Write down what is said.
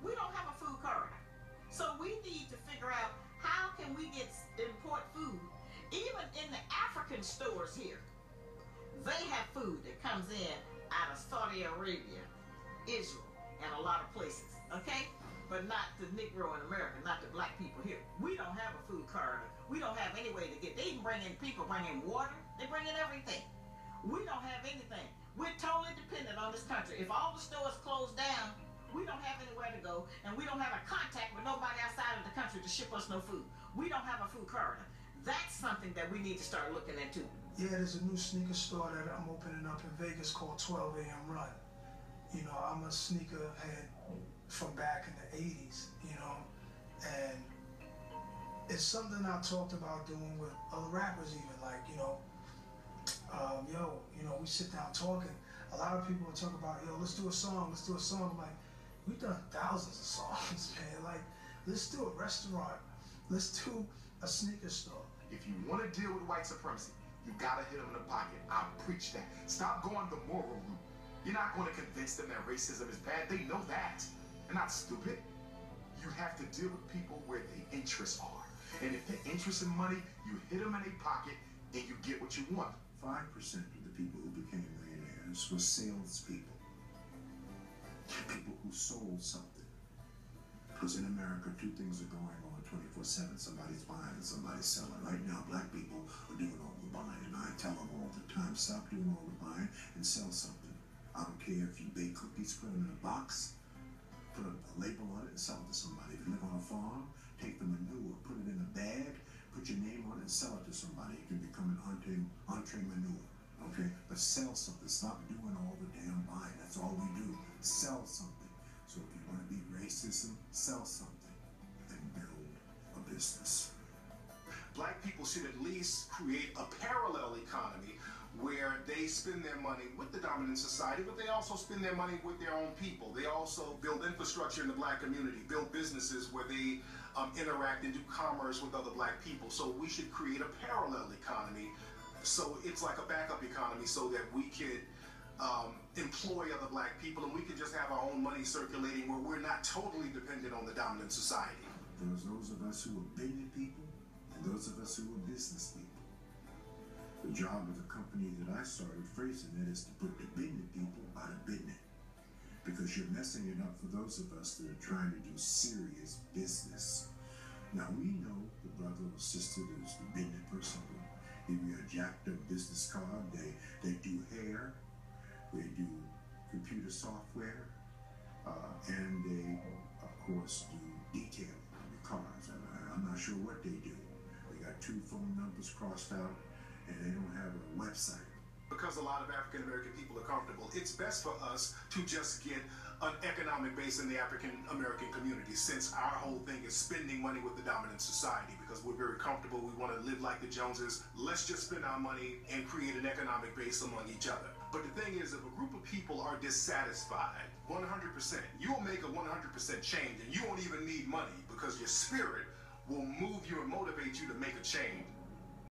We don't have a food corridor. So we need to figure out how can we import food. Even in the African stores here, they have food that comes in out of Saudi Arabia, Israel, and a lot of places, okay? But not the Negro in America, not the black people here. We don't have a food corridor. We don't have any way to get, they even people bring in water, they bring in everything. We don't have anything. We're totally dependent on this country. If all the stores close down, we don't have anywhere to go, and we don't have a contact with nobody outside of the country to ship us no food. We don't have a food corridor. That's something that we need to start looking into. Yeah, there's a new sneaker store that I'm opening up in Vegas called 12 a.m. Run. You know, I'm a sneaker head from back in the 80s, you know, and it's something I talked about doing with other rappers even, like, you know, we sit down talking. A lot of people will talk about, let's do a song. I'm like, we've done thousands of songs, man. Like, let's do a restaurant. Let's do a sneaker store. If you want to deal with white supremacy, you gotta hit them in the pocket. I preach that. Stop going the moral route. You're not going to convince them that racism is bad. They know that. They're not stupid. You have to deal with people where their interests are. And if their interest in money, you hit them in their pocket and you get what you want. 5% of the people who became millionaires were salespeople. People who sold something. Because in America, two things are going on 24/7. Somebody's buying and somebody's selling. Right now, black people are doing all the buying. And I tell them all the time, stop doing all the buying and sell something. I don't care if you bake cookies, put them in a box, put a label on it and sell it to somebody. If you live on a farm, take the manure, put it in a bag, put your name on it and sell it to somebody. It can become an entree manure, okay? But sell something. Stop doing all the damn buying. That's all we do. Sell something. So if you want to beat racism, sell something and build a business. Black people should at least create a parallel economy where they spend their money with the dominant society, but they also spend their money with their own people. They also build infrastructure in the black community, build businesses where they interact and do commerce with other black people. So we should create a parallel economy. So it's like a backup economy so that we could employ other black people and we can just have our own money circulating where we're not totally dependent on the dominant society. There's those of us who are business people and those of us who are business people. The job of the company that I started, FraserNet, is to put the business people out of business. Because you're messing it up for those of us that are trying to do serious business. Now we know the brother or sister that's the business person. Give you a jacked up business card, they do hair, they do computer software, and they, of course, do detailing the cars. I'm not sure what they do. They got 2 phone numbers crossed out, and they don't have a website. Because a lot of African American people are comfortable, it's best for us to just get an economic base in the African American community, since our whole thing is spending money with the dominant society because we're very comfortable, we want to live like the Joneses. Let's just spend our money and create an economic base among each other. But the thing is, if a group of people are dissatisfied, 100%, you'll make a 100% change, and you won't even need money because your spirit will move you and motivate you to make a change.